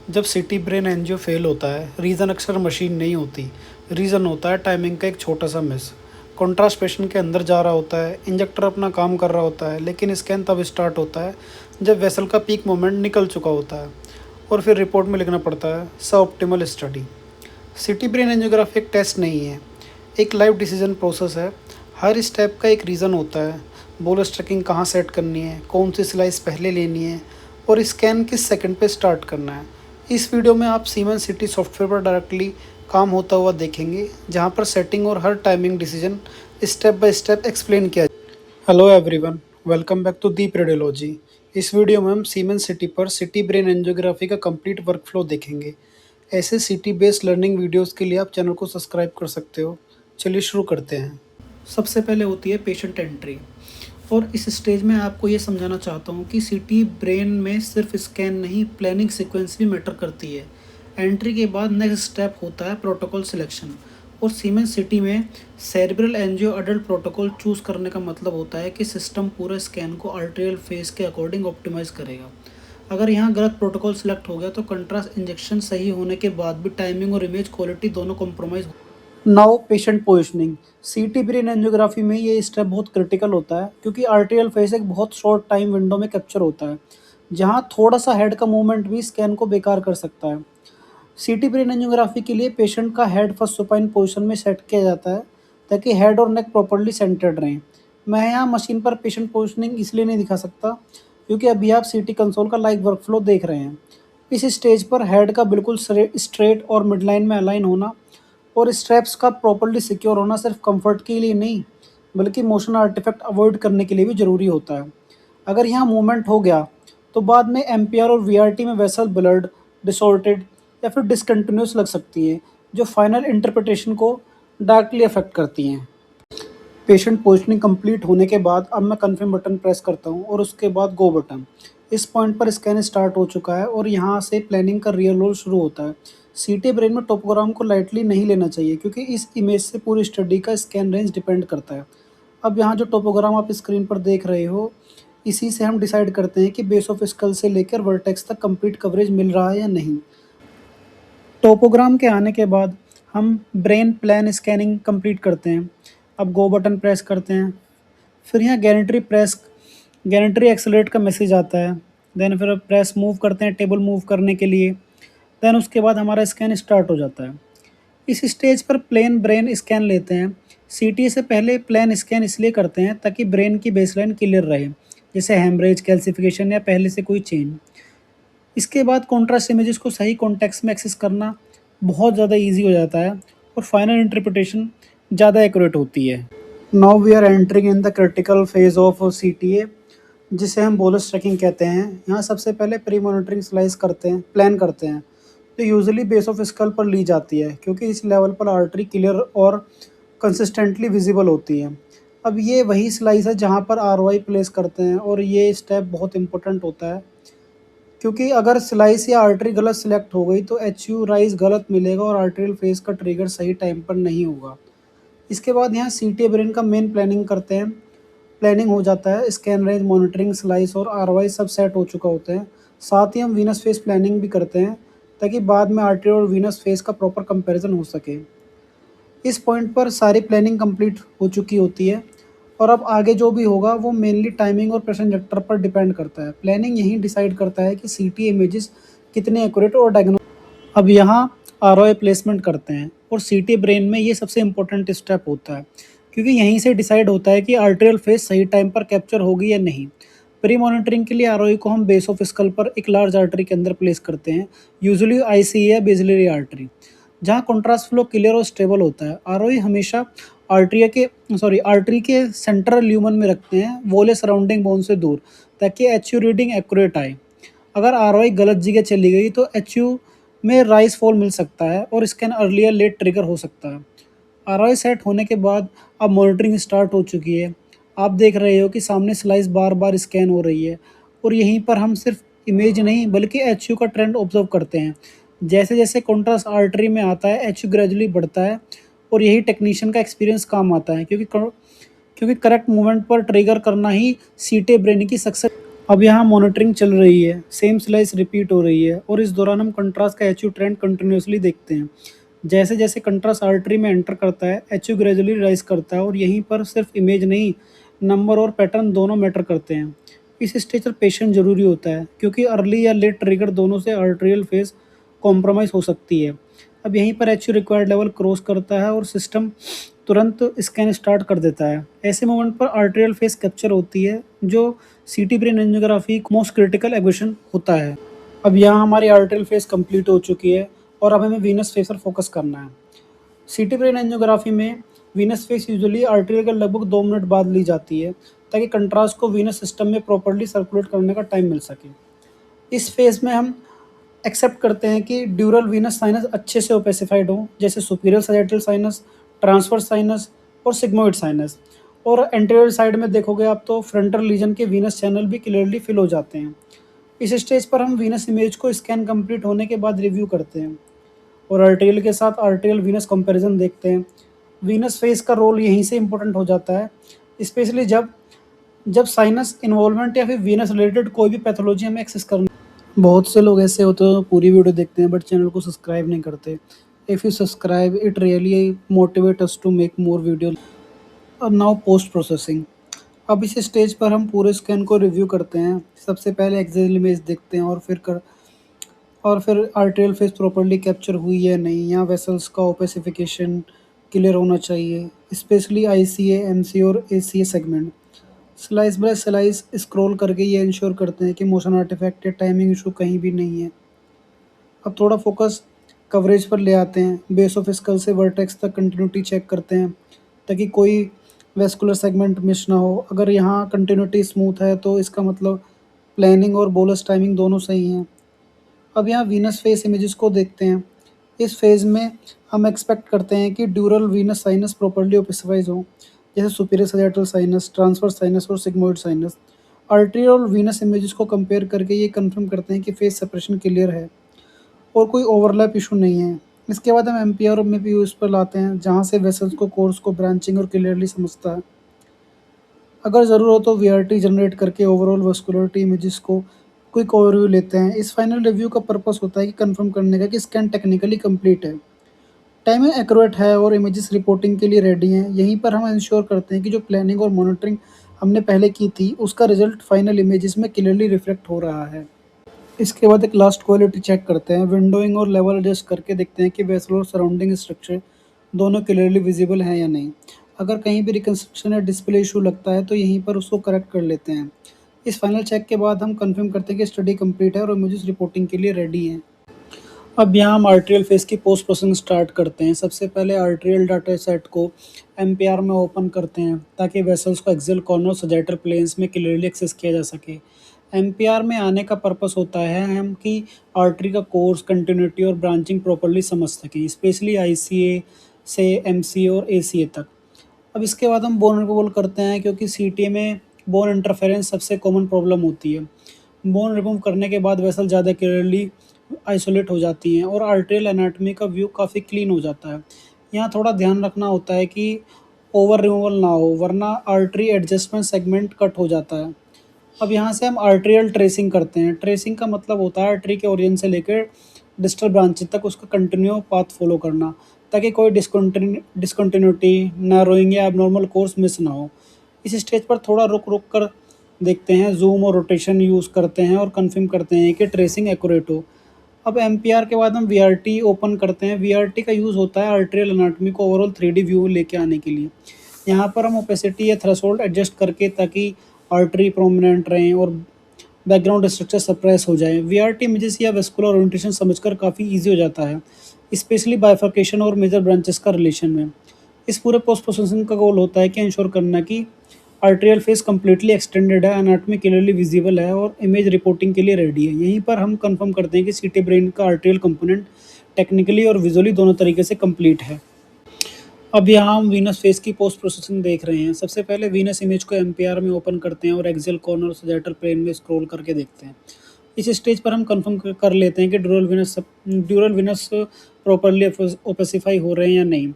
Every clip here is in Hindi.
जब सिटी ब्रेन एंजियो फेल होता है, रीज़न अक्सर मशीन नहीं होती। रीज़न होता है टाइमिंग का एक छोटा सा मिस। कॉन्ट्रास्ट पेशेंट के अंदर जा रहा होता है, इंजेक्टर अपना काम कर रहा होता है, लेकिन स्कैन तब स्टार्ट होता है जब वेसल का पीक मोमेंट निकल चुका होता है और फिर रिपोर्ट में लिखना पड़ता है सब optimal study. City brain angiography एक टेस्ट नहीं है, एक लाइव डिसीजन प्रोसेस है। हर स्टेप का एक रीज़न होता है। बोलस ट्रैकिंग कहाँ सेट करनी है, कौन सी स्लाइस पहले लेनी है और स्कैन किस सेकंड पे स्टार्ट करना है। इस वीडियो में आप सीमेंस सिटी सॉफ्टवेयर पर डायरेक्टली काम होता हुआ देखेंगे, जहां पर सेटिंग और हर timing decision step by step explain किया। Hello everyone, welcome back to Deep radiology. इस वीडियो में हम सीमेंस सिटी पर सिटी ब्रेन एंजियोग्राफी का कंप्लीट वर्कफ्लो देखेंगे। ऐसे सिटी बेस्ड लर्निंग वीडियोस के लिए आप चैनल को सब्सक्राइब कर सकते हो। चलिए शुरू करते हैं। सबसे पहले होती है पेशेंट एंट्री, और इस स्टेज में आपको ये समझाना चाहता हूँ कि सिटी ब्रेन में सिर्फ स्कैन नहीं, प्लानिंग सीक्वेंस भी मैटर करती है। एंट्री के बाद नेक्स्ट स्टेप होता है प्रोटोकॉल सिलेक्शन, और सीमेंस सिटी में cerebral angio adult protocol choose करने का मतलब होता है कि सिस्टम पूरा स्कैन को आर्टेरियल फेस के अकॉर्डिंग ऑप्टिमाइज़ करेगा। अगर यहाँ गलत प्रोटोकॉल सिलेक्ट हो गया तो कंट्रास्ट इंजेक्शन सही होने के बाद भी टाइमिंग और इमेज क्वालिटी दोनों कॉम्प्रोमाइज़। Now patient positioning. सीटी ब्रेन एंजियोग्राफी में ये स्टेप बहुत क्रिटिकल होता है, क्योंकि आर्टेरियल फेस एक बहुत शॉर्ट टाइम विंडो में कैप्चर होता है, जहां थोड़ा सा हेड का मूवमेंट भी स्कैन को बेकार कर सकता है। सीटी ब्रेन एंजियोग्राफी के लिए पेशेंट का हेड फर्स्ट सुपाइन पोजीशन में सेट किया जाता है, ताकि हेड और नेक प्रॉपर्ली सेंटर्ड रहें। मैं यहाँ मशीन पर पेशेंट पोजिशनिंग इसलिए नहीं दिखा सकता, क्योंकि अभी आप सीटी कंसोल का लाइव वर्कफ्लो देख रहे हैं। इस स्टेज पर हेड का बिल्कुल स्ट्रेट और मिडलाइन में अलाइन होना और स्ट्रैप्स का प्रॉपर्ली सिक्योर होना सिर्फ कंफर्ट के लिए नहीं, बल्कि मोशन आर्टिफैक्ट अवॉइड करने के लिए भी ज़रूरी होता है। अगर यहाँ मूवमेंट हो गया तो बाद में एम्पियर और वीआरटी में वेसल ब्लर्ड, डिसऑर्टेड या फिर डिसकंटिन्यूस लग सकती है, जो फाइनल इंटरप्रिटेशन को डायरेक्टली अफेक्ट करती हैं। पेशेंट पोजिशनिंग कंप्लीट होने के बाद अब मैं कन्फर्म बटन प्रेस करता हूँ और उसके बाद गो बटन। इस पॉइंट पर स्कैन स्टार्ट हो चुका है और यहाँ से प्लानिंग का रियल रोल शुरू होता है। सीटी ब्रेन में टोपोग्राम को लाइटली नहीं लेना चाहिए, क्योंकि इस इमेज से पूरी स्टडी का स्कैन रेंज डिपेंड करता है। अब यहाँ जो टोपोग्राम आप स्क्रीन पर देख रहे हो, इसी से हम डिसाइड करते हैं कि बेस ऑफ स्कल से लेकर वर्टेक्स तक कंप्लीट कवरेज मिल रहा है या नहीं। टोपोग्राम के आने के बाद हम ब्रेन प्लान स्कैनिंग कंप्लीट करते हैं। अब गो बटन प्रेस करते हैं, फिर यहाँ गैरेंट्री एक्सेलरेट का मैसेज आता है। देन फिर प्रेस मूव करते हैं टेबल मूव करने के लिए। देन उसके बाद हमारा स्कैन स्टार्ट हो जाता है। इस स्टेज पर प्लेन ब्रेन स्कैन लेते हैं। सीटी से पहले प्लेन स्कैन इसलिए करते हैं ताकि ब्रेन की बेसलाइन क्लियर रहे, जैसे हेमरेज, कैल्सिफिकेशन या पहले से कोई चेंज। इसके बाद कॉन्ट्रास्ट इमेजेस को सही कॉन्टेक्स्ट में एक्सेस करना बहुत ज़्यादा ईजी हो जाता है और फाइनल इंटरप्रिटेशन ज़्यादा एक्यूरेट होती है। Now we are entering in the critical phase of CTA, जिसे हम बोलस ट्रैकिंग कहते हैं। यहाँ सबसे पहले प्री मॉनिटरिंग स्लाइस प्लान करते हैं, तो यूजुअली बेस ऑफ स्कल पर ली जाती है, क्योंकि इस लेवल पर आर्टरी क्लियर और कंसिस्टेंटली विजिबल होती है। अब ये वही स्लाइस है जहाँ पर आरओआई प्लेस करते हैं, और ये स्टेप बहुत इंपॉर्टेंट होता है, क्योंकि अगर स्लाइस या आर्टरी गलत सिलेक्ट हो गई तो एचयू राइज गलत मिलेगा और आर्टरियल फेस का ट्रिगर सही टाइम पर नहीं होगा। इसके बाद यहाँ सीटी ब्रेन का मेन प्लानिंग हो जाता है। स्कैन रेंज, मॉनिटरिंग, स्लाइस और आरवाई सब सेट हो चुका होता है। साथ ही हम वीनस फेस प्लानिंग भी करते हैं, ताकि बाद में आर्टरी और वीनस फेस का प्रॉपर कंपैरिजन हो सके। इस पॉइंट पर सारी प्लानिंग कंप्लीट हो चुकी होती है, और अब आगे जो भी होगा वो मेनली टाइमिंग और प्रेशर इंजेक्टर पर डिपेंड करता है। प्लानिंग यही डिसाइड करता है कि सीटी इमेजेस कितने एक्यूरेट और डायग्नो। अब यहाँ आरओआई प्लेसमेंट करते हैं, और सीटी ब्रेन में ये सबसे इंपॉर्टेंट स्टेप होता है, क्योंकि यहीं से डिसाइड होता है कि आर्टेरियल फेस सही टाइम पर कैप्चर होगी या नहीं। प्री मॉनिटरिंग के लिए आरओआई को हम बेस ऑफ स्कल पर एक लार्ज आर्टरी के अंदर प्लेस करते हैं, यूजुअली आईसी या बेसिलरी आर्टरी, जहाँ कॉन्ट्रास्ट फ्लो क्लियर और स्टेबल होता है। आरओआई हमेशा आर्टरी के सेंट्रल ल्यूमन में रखते हैं, वोले सराउंडिंग बोन से दूर, ताकि एचयू रीडिंग एक्यूरेट आए। अगर आरओआई गलत जगह चली गई तो एचयू में राइज फॉल मिल सकता है और स्कैन अर्लियर लेट ट्रिगर हो सकता है। आरओआई सेट होने के बाद अब मॉनिटरिंग स्टार्ट हो चुकी है। आप देख रहे हो कि सामने स्लाइस बार बार स्कैन हो रही है, और यहीं पर हम सिर्फ इमेज नहीं बल्कि एचयू का ट्रेंड ऑब्जर्व करते हैं। जैसे जैसे कॉन्ट्रास्ट आर्टरी में आता है, एचयू ग्रेजुअली बढ़ता है, और यही टेक्नीशियन का एक्सपीरियंस काम आता है, क्योंकि करेक्ट मूवमेंट पर ट्रिगर करना ही सीटी ब्रेन की सक्सेस। अब यहाँ मॉनिटरिंग चल रही है, सेम स्लाइस रिपीट हो रही है और इस दौरान हम कंट्रास्ट का एचयू ट्रेंड कंटिन्यूअसली देखते हैं। जैसे जैसे कंट्रास्ट आर्टरी में एंटर करता है, एचयू ग्रेजुअली राइज करता है और यहीं पर सिर्फ इमेज नहीं, नंबर और पैटर्न दोनों मैटर करते हैं। इस स्टेज पर पेशेंस जरूरी होता है क्योंकि अर्ली या लेट ट्रिगर दोनों से आर्टेरियल फेज कॉम्प्रोमाइज़ हो सकती है। अब यहीं पर एचयू रिक्वायर्ड लेवल क्रॉस करता है और सिस्टम तुरंत स्कैन स्टार्ट कर देता है। ऐसे मोमेंट पर आर्टेरियल फेस कैप्चर होती है जो सीटी ब्रेन एंजियोग्राफी मोस्ट क्रिटिकल एग्वेशन होता है। अब यहाँ हमारी आर्टेरियल फेस कंप्लीट हो चुकी है और अब हमें वीनस फेस पर फोकस करना है। सीटी ब्रेन एंजियोग्राफी में वीनस फेस यूजुअली आर्टेरियल के लगभग 2 मिनट बाद ली जाती है ताकि कंट्रास्ट को वीनस सिस्टम में प्रॉपर्ली सर्कुलेट करने का टाइम मिल सके। इस फेज में हम एक्सेप्ट करते हैं कि ड्यूरल वीनस साइनस अच्छे से ओपेसिफाइड हो, जैसे superior sagittal sinus, transverse sinus और सिग्मोइड साइनस। और एंटीरियर साइड में देखोगे आप तो फ्रंटल रीजन के वीनस चैनल भी क्लियरली फिल हो जाते हैं। इस स्टेज पर हम वीनस इमेज को स्कैन कंप्लीट होने के बाद रिव्यू करते हैं और आर्टेरियल के साथ आर्टेरियल वीनस कंपैरिजन देखते हैं। वीनस फेस का रोल यहीं से इम्पोर्टेंट हो जाता है, स्पेशली जब जब साइनस इन्वॉल्वमेंट या फिर वीनस रिलेटेड कोई भी पैथोलॉजी हमें एक्सेस करनी। बहुत से लोग ऐसे होते हैं पूरी वीडियो देखते हैं बट चैनल को सब्सक्राइब नहीं करते। If you subscribe it really motivate us to make more video. और नाउ पोस्ट प्रोसेसिंग। अब इस स्टेज पर हम पूरे स्कैन को रिव्यू करते हैं। सबसे पहले एक्सेल इमेज देखते हैं और फिर आर्टेरियल फेस प्रॉपर्ली कैप्चर हुई है नहीं, यहाँ वेसल्स का ओपेसिफिकेशन क्लियर होना चाहिए, स्पेशली आईसीए, एमसीए और ACA segment. Slice by slice scroll करके ये इंश्योर करते हैं कि मोशन आर्टिफैक्ट या टाइमिंग इशू कहीं भी नहीं है। अब थोड़ा फोकस कवरेज पर ले आते हैं। बेस ऑफ स्कल से वर्टेक्स तक कंटिन्यूटी चेक करते हैं ताकि कोई वेस्कुलर सेगमेंट मिस ना हो। अगर यहाँ कंटिन्यूटी स्मूथ है तो इसका मतलब प्लानिंग और बोलस टाइमिंग दोनों सही हैं। अब यहाँ वीनस फेस इमेजेस को देखते हैं। इस फेज में हम एक्सपेक्ट करते हैं कि ड्यूरल वीनस साइनस प्रॉपर्ली ओपेसिफाइज हो, जैसे superior sagittal sinus, transverse sinus और सिग्मोइड साइनस। आर्टेरियल और वीनस इमेजेस को कंपेयर करके ये कंफर्म करते हैं कि फेस सेपरेशन क्लियर है और कोई ओवरलैप इशू नहीं है। इसके बाद हम एम्पियर में भी यूज़ पर लाते हैं, जहाँ से वेसल्स को कोर्स को ब्रांचिंग और क्लियरली समझता है। अगर ज़रूर हो तो वीआरटी जनरेट करके ओवरऑल वस्कुलरिटी इमेजेस को क्विक ओवरव्यू लेते हैं। इस फाइनल रिव्यू का पर्पस होता है कि कंफर्म करने का कि स्कैन टेक्निकली कंप्लीट है, टाइमिंग एक्यूरेट है और इमेजेस रिपोर्टिंग के लिए रेडी हैं। यहीं पर हम इंश्योर करते हैं कि जो प्लानिंग और मॉनिटरिंग हमने पहले की थी उसका रिजल्ट फाइनल इमेजेस में क्लियरली रिफ्लेक्ट हो रहा है। इसके बाद एक लास्ट क्वालिटी चेक करते हैं। विंडोइंग और लेवल एडजस्ट करके देखते हैं कि वेसल और सराउंडिंग स्ट्रक्चर दोनों क्लियरली विजिबल हैं या नहीं। अगर कहीं भी रिकंस्ट्रक्शन या डिस्प्ले इशू लगता है तो यहीं पर उसको करेक्ट कर लेते हैं। इस फाइनल चेक के बाद हम कंफर्म करते हैं कि स्टडी कंप्लीट है और इमेजेस रिपोर्टिंग के लिए रेडी हैं। अब यहाँ हम आर्टेरियल फेस की पोस्ट प्रोसेसिंग स्टार्ट करते हैं। सबसे पहले आर्टेरियल डाटा सेट को एमपीआर में ओपन करते हैं ताकि वेसल्स को एक्सियल कॉर्नर और सैजिटल प्लेन्स में क्लियरली एक्सेस किया जा सके। एमपीआर में आने का पर्पस होता है हम कि आर्टरी का कोर्स, कंटिन्यूटी और ब्रांचिंग प्रॉपर्ली समझ सकें, स्पेशली आईसीए से एमसीए और एसीए तक। अब इसके बाद हम बोन रिमूवल करते हैं क्योंकि सीटीए में बोन इंटरफेरेंस सबसे कॉमन प्रॉब्लम होती है। बोन रिमूव करने के बाद वेसल ज़्यादा क्लियरली आइसोलेट हो जाती हैं और आर्टेरियल एनाटॉमी का व्यू काफ़ी क्लीन हो जाता है। यहाँ थोड़ा ध्यान रखना होता है कि ओवर रिमूवल ना हो, वरना आर्टरी एडजस्टमेंट सेगमेंट कट हो जाता है। अब यहाँ से हम आर्टेरियल ट्रेसिंग करते हैं। ट्रेसिंग का मतलब होता है आर्टरी के ओरिजिन से लेकर डिस्टल ब्रांचेज तक उसका कंटिन्यू पाथ फॉलो करना ताकि कोई डिसकंटिन्यूटी, नैरोइंग या एबनॉर्मल कोर्स मिस ना हो। इस स्टेज पर थोड़ा रुक रुक कर देखते हैं, जूम और रोटेशन यूज़ करते हैं और कंफर्म करते हैं कि ट्रेसिंग एक्यूरेट हो। अब एमपीआर के बाद हम वीआरटी ओपन करते हैं। वीआरटी का यूज़ होता है आर्टेरियल एनाटॉमी को ओवरऑल 3D व्यू लेके आने के लिए। यहाँ पर हम ओपेसिटी या थ्रेशोल्ड एडजस्ट करके ताकि आर्टरी प्रोमिनेंट रहें और बैकग्राउंड स्ट्रक्चर सप्रेस हो जाए। वीआरटी इमेजेस या वेस्कुलर ओरिएंटेशन समझकर काफ़ी ईजी हो जाता है, स्पेशली बाइफर्केशन और मेजर ब्रांचेस का रिलेशन में। इस पूरे पोस्ट प्रोसेसिंग का गोल होता है कि इंश्योर करना कि आर्टेरियल फेस कम्प्लीटली एक्सटेंडेड है, एनाटॉमी क्लियरली विजिबल है और इमेज रिपोर्टिंग के लिए रेडी है। यहीं पर हम कंफर्म करते हैं कि सीटी ब्रेन का आर्टेरियल कंपोनेंट टेक्निकली और विजुअली दोनों तरीके से कंप्लीट है। अब यहाँ हम वीनस फेस की पोस्ट प्रोसेसिंग देख रहे हैं। सबसे पहले वीनस इमेज को एमपीआर में ओपन करते हैं और एक्सियल कॉर्नर और सैजिटल प्लेन में स्क्रॉल करके देखते हैं। इस स्टेज पर हम कंफर्म कर लेते हैं कि ड्यूरल वीनस प्रॉपर्ली ओपेसिफाई हो रहे हैं या नहीं।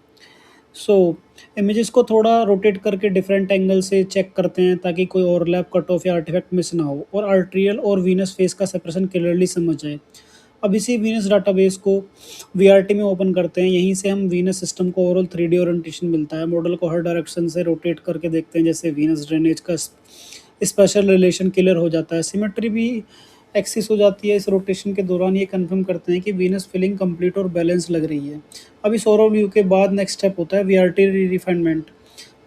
सो इमेजेस को थोड़ा रोटेट करके डिफरेंट एंगल से चेक करते हैं ताकि कोई ओवरलैप, कट ऑफ या आर्टिफैक्ट मिस ना हो और आर्टेरियल और वीनस फेस का सेपरेशन क्लियरली समझ जाए। अब इसी वीनस डाटाबेस को वीआरटी में ओपन करते हैं। यहीं से हम वीनस सिस्टम को ओवरऑल 3D ओरिएंटेशन मिलता है। मॉडल को हर डायरेक्शन से रोटेट करके देखते हैं, जैसे वीनस ड्रेनेज का स्पेशल रिलेशन क्लियर हो जाता है। सिमेट्री भी एक्सिस हो जाती है। इस रोटेशन के दौरान ये कंफर्म करते हैं कि वीनस फिलिंग कंप्लीट और बैलेंस लग रही है। अब इस ओवरऑल व्यू के बाद नेक्स्ट स्टेप होता है वीआरटी रिफाइनमेंट।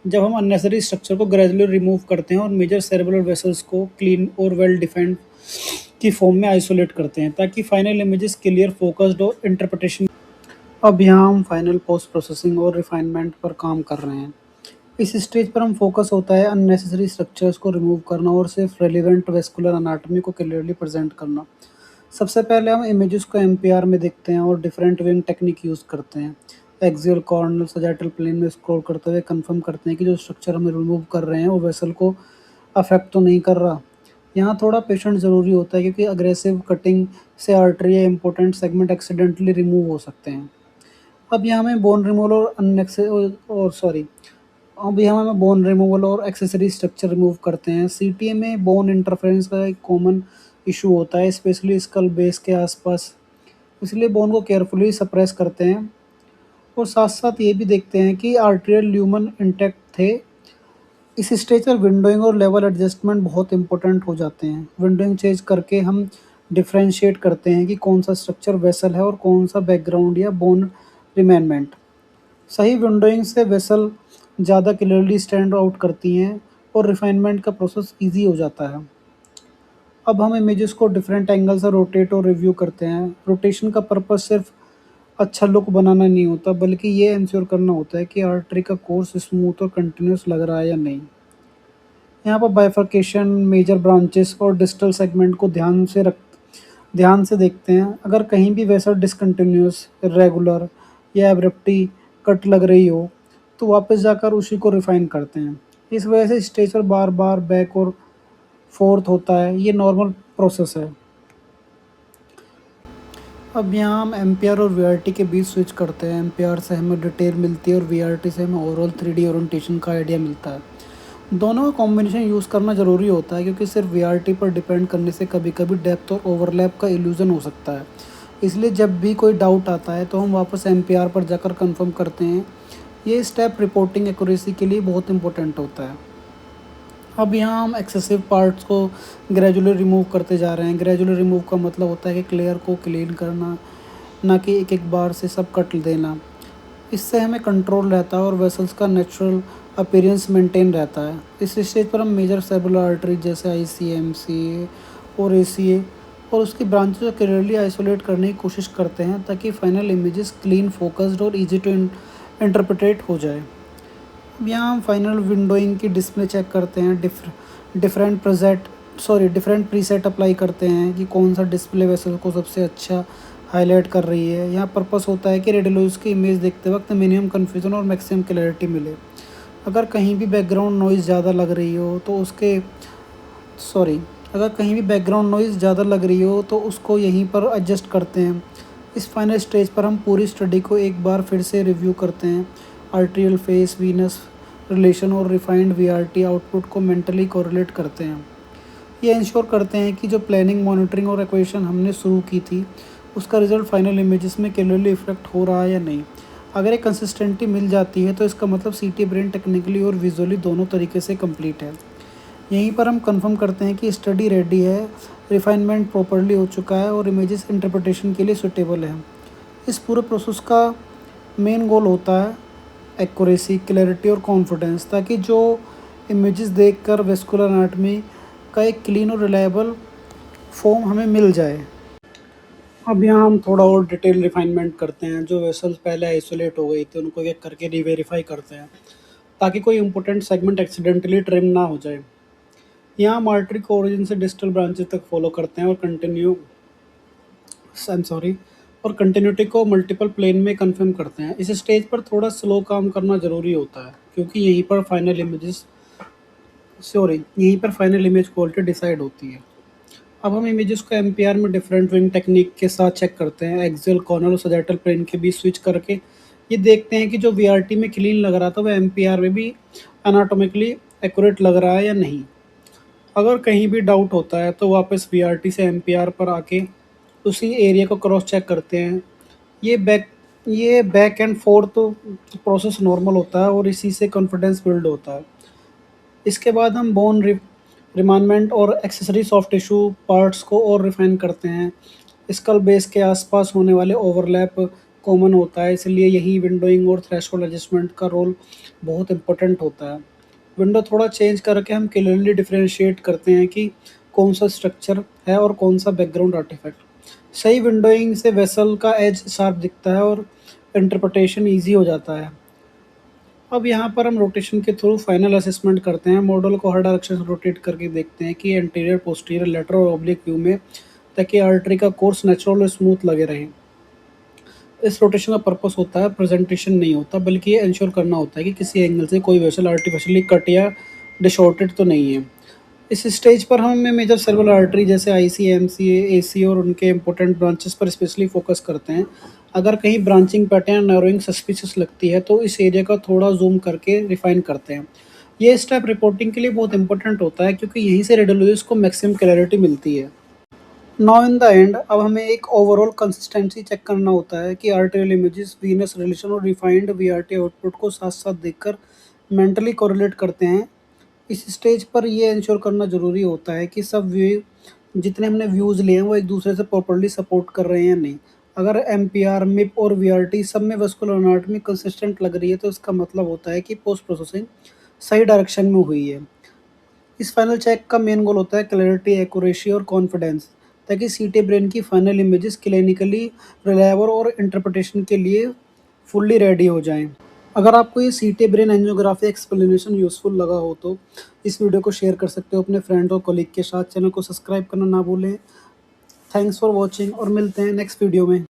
जब हम अननेसेसरी स्ट्रक्चर को ग्रेजुअली रिमूव करते हैं और मेजर सेरेब्रल वेसल्स को क्लीन और वेल डिफाइंड की फॉर्म में आइसोलेट करते हैं ताकि फाइनल इमेजेस क्लियर, फोकस्ड और इंटरप्रिटेशन। अब यहाँ हम फाइनल पोस्ट प्रोसेसिंग और रिफाइनमेंट पर काम कर रहे हैं। इस स्टेज पर हम फोकस होता है अननेसेसरी स्ट्रक्चर्स को रिमूव करना और सिर्फ रेलिवेंट वेस्कुलर अनाटॉमी को क्लियरली प्रेजेंट करना। सबसे पहले हम इमेजेस को एमपीआर में देखते हैं और डिफरेंट विंग टेक्निक यूज़ करते हैं। एक्सियल, कॉर्नल, सजाइटल प्लेन में स्क्रॉल करते हुए कंफर्म करते हैं कि जो स्ट्रक्चर हम रिमूव कर रहे हैं वो वेसल को अफेक्ट तो नहीं कर रहा। यहाँ थोड़ा पेशेंट ज़रूरी होता है क्योंकि अग्रेसिव कटिंग से आर्टरी या इंपॉर्टेंट सेगमेंट एक्सीडेंटली रिमूव हो सकते हैं। अब यहाँ हमें बोन रिमूवल और अननेक्से और सॉरी अब यहाँ हमें बोन रिमूवल और एक्सेसरी स्ट्रक्चर रिमूव करते हैं। सीटीए में बोन इंटरफेरेंस का एक कॉमन इशू होता है, स्पेशली स्कल बेस के आसपास। इसलिए बोन को केयरफुली सप्रेस करते हैं और साथ साथ ये भी देखते हैं कि आर्टेरियल ल्यूमन इंटैक्ट थे। इस स्टेज पर विंडोइंग और लेवल एडजस्टमेंट बहुत इंपॉर्टेंट हो जाते हैं। विंडोइंग चेंज करके हम डिफ्रेंशिएट करते हैं कि कौन सा स्ट्रक्चर वेसल है और कौन सा बैकग्राउंड या बोन रिमेनमेंट। सही विंडोइंग से वेसल ज़्यादा क्लियरली स्टैंड आउट करती हैं और रिफाइनमेंट का प्रोसेस ईजी हो जाता है। अब हम इमेजेस को डिफरेंट एंगल से रोटेट और रिव्यू करते हैं। रोटेशन का पर्पस सिर्फ अच्छा लुक बनाना नहीं होता, बल्कि ये इंश्योर करना होता है कि आर्टरी का कोर्स स्मूथ और कंटिन्यूस लग रहा है या नहीं। यहाँ पर बाइफर्केशन, मेजर ब्रांचेस और डिस्टल सेगमेंट को ध्यान से देखते हैं। अगर कहीं भी वैसा डिसकंटिन्यूस, इर्रेगुलर या एब्रप्टी कट लग रही हो तो वापस जाकर उसी को रिफाइन करते हैं। इस वजह से स्टेज पर बार बार बैक और फोर्थ होता है, ये नॉर्मल प्रोसेस है। अब यहाँ हम एम्पियर और वीआरटी के बीच स्विच करते हैं। एम्पियर से हमें डिटेल मिलती है और वीआरटी से हमें ओवरऑल 3D ओरिएंटेशन का आइडिया मिलता है। दोनों का कॉम्बिनेशन यूज़ करना ज़रूरी होता है क्योंकि सिर्फ वीआरटी पर डिपेंड करने से कभी कभी डेप्थ और ओवरलैप का इल्यूज़न हो सकता है। इसलिए जब भी कोई डाउट आता है तो हम वापस एम्पियर पर जाकर कंफर्म करते हैं। ये स्टेप रिपोर्टिंग एक्यूरेसी के लिए बहुत इंपॉर्टेंट होता है। अब यहाँ हम एक्सेसिव पार्ट्स को ग्रेजुअली रिमूव करते जा रहे हैं। ग्रेजुअली रिमूव का मतलब होता है कि क्लेयर को क्लीन करना, ना कि एक एक बार से सब कट देना। इससे हमें कंट्रोल रहता है और वेसल्स का नेचुरल अपीयरेंस मेंटेन रहता है। इस स्टेज पर हम मेजर सेबुलर आर्टरी जैसे आईसीएम, सीए और एसीए और उसकी ब्रांचेस को क्लियरली आइसोलेट करने की कोशिश करते हैं ताकि फाइनल इमेजेस क्लीन, फोकस्ड और इजी टू इंटरप्रेट हो जाए। अब यहाँ हम फाइनल विंडोइंग की डिस्प्ले चेक करते हैं। डिफरेंट प्रीसेट अप्लाई करते हैं कि कौन सा डिस्प्ले वेसल को सबसे अच्छा हाईलाइट कर रही है। यहाँ पर्पस होता है कि रेडियोलॉजिस्ट की इमेज देखते वक्त मिनिमम कन्फ्यूजन और मैक्सिमम क्लैरिटी मिले। अगर कहीं भी बैकग्राउंड नॉइज़ ज़्यादा लग रही हो तो अगर कहीं भी बैकग्राउंड नॉइज़ ज़्यादा लग रही हो तो उसको यहीं पर एडजस्ट करते हैं। इस फाइनल स्टेज पर हम पूरी स्टडी को एक बार फिर से रिव्यू करते हैं। आर्टेरियल फेस, वीनस रिलेशन और रिफाइंड वीआरटी आउटपुट को मेंटली कोरिलेट करते हैं। ये इंश्योर करते हैं कि जो प्लानिंग, मॉनिटरिंग और एक्वेशन हमने शुरू की थी उसका रिजल्ट फाइनल इमेजेस में क्लियरली इफेक्ट हो रहा है या नहीं। अगर एक कंसिस्टेंटी मिल जाती है तो इसका मतलब सीटी ब्रेन टेक्निकली और विजुअली दोनों तरीके से कंप्लीट है। यहीं पर हम कंफर्म करते हैं कि स्टडी रेडी है, रिफाइनमेंट प्रॉपरली हो चुका है और इमेजेस इंटरप्रिटेशन के लिए सूटेबल है। इस पूरे प्रोसेस का मेन गोल होता है एक्यूरेसी, क्लैरिटी और कॉन्फिडेंस, ताकि जो इमेजेस देखकर वेस्कुलर एनाटॉमी का एक क्लीन और रिलायबल फॉर्म हमें मिल जाए। अब यहाँ हम थोड़ा और डिटेल रिफाइनमेंट करते हैं। जो वेसल्स पहले आइसोलेट हो गई थी उनको एक करके रीवेरीफाई करते हैं ताकि कोई इंपॉर्टेंट सेगमेंट एक्सीडेंटली ट्रिम ना हो जाए। यहाँ हम आर्टरी को ओरिजिन से डिस्टल ब्रांचेस तक फॉलो करते हैं और कंटिन्यूटी को मल्टीपल प्लेन में कंफर्म करते हैं। इस स्टेज पर थोड़ा स्लो काम करना ज़रूरी होता है क्योंकि यहीं पर फाइनल इमेज क्वालिटी डिसाइड होती है। अब हम इमेजेस को एमपीआर में डिफरेंट विंग टेक्निक के साथ चेक करते हैं। एक्सियल, कॉर्नर और सजाइटल प्लेन के बीच स्विच करके ये देखते हैं कि जो वीआरटी में क्लीन लग रहा था वो एमपीआर में भी एनाटॉमिकली एक्यूरेट लग रहा है या नहीं। अगर कहीं भी डाउट होता है तो वापस वीआरटी से एमपीआर पर आके उसी एरिया को क्रॉस चेक करते हैं। ये बैक ये बैक एंड फोर्थ तो प्रोसेस नॉर्मल होता है और इसी से कॉन्फिडेंस बिल्ड होता है। इसके बाद हम बोन रिमाइंडमेंट और एक्सेसरी सॉफ्ट टिश्यू पार्ट्स को और रिफाइन करते हैं। स्कल बेस के आसपास होने वाले ओवरलैप कॉमन होता है, इसलिए यही विंडोइंग और थ्रेशोल्ड एडजस्टमेंट का रोल बहुत इंपॉर्टेंट होता है। विंडो थोड़ा चेंज करके हम क्लियरली डिफरेंशिएट करते हैं कि कौन सा स्ट्रक्चर है और कौन सा बैकग्राउंड आर्टिफैक्ट। सही विंडोइंग से वेसल का एज शार्प दिखता है और इंटरप्रिटेशन ईजी हो जाता है। अब यहाँ पर हम रोटेशन के थ्रू फाइनल असेसमेंट करते हैं। मॉडल को हर डायरेक्शन से रोटेट करके देखते हैं कि एंटीरियर, पोस्टीरियर, लेटरल और ऑब्लिक व्यू में, ताकि आर्टरी का कोर्स नेचुरल और स्मूथ लगे रहे। इस रोटेशन का पर्पस होता है प्रेजेंटेशन नहीं होता, बल्कि ये इंश्योर करना होता है कि किसी एंगल से कोई वेसल आर्टिफिशियली कट या डिशॉर्टेड तो नहीं है। इस स्टेज पर हम मेजर सेरेब्रल आर्टरी जैसे आईसी, एमसी, एसी और उनके इंपॉर्टेंट ब्रांचेस पर स्पेशली फोकस करते हैं। अगर कहीं ब्रांचिंग पैटर्न नैरोइंग सस्पिशियस लगती है तो इस एरिया का थोड़ा जूम करके रिफाइन करते हैं। ये स्टेप रिपोर्टिंग के लिए बहुत इंपॉर्टेंट होता है क्योंकि यहीं से रेडियोलॉजिस्ट को मैक्सिमम क्लैरिटी मिलती है। नाउ इन द एंड अब हमें एक ओवरऑल कंसिस्टेंसी चेक करना होता है कि आर्terial इमेजेस, वीनस रिलेशन और रिफाइंड वीआरटी आउटपुट को साथ साथ देखकर मेंटली कोरिलेट करते हैं। इस स्टेज पर ये इंश्योर करना ज़रूरी होता है कि सब व्यू, जितने हमने व्यूज़ लिए हैं वो एक दूसरे से प्रॉपर्ली सपोर्ट कर रहे हैं या नहीं। अगर एमपीआर, मिप और वीआरटी सब में वस्कुलर एनाटॉमी कंसिस्टेंट लग रही है तो इसका मतलब होता है कि पोस्ट प्रोसेसिंग सही डायरेक्शन में हुई है। इस फाइनल चेक का मेन गोल होता है क्लैरिटी, एक्यूरेसी और कॉन्फिडेंस, ताकि सीटी ब्रेन की फाइनल इमेजेस क्लिनिकली रिलायबल और इंटरप्रिटेशन के लिए फुल्ली रेडी हो जाएं। अगर आपको ये सीटी ब्रेन एंजियोग्राफी एक्सप्लेनेशन यूज़फुल लगा हो तो इस वीडियो को शेयर कर सकते हो अपने फ्रेंड और कलीग के साथ। चैनल को सब्सक्राइब करना ना भूलें। थैंक्स फॉर वॉचिंग और मिलते हैं नेक्स्ट वीडियो में।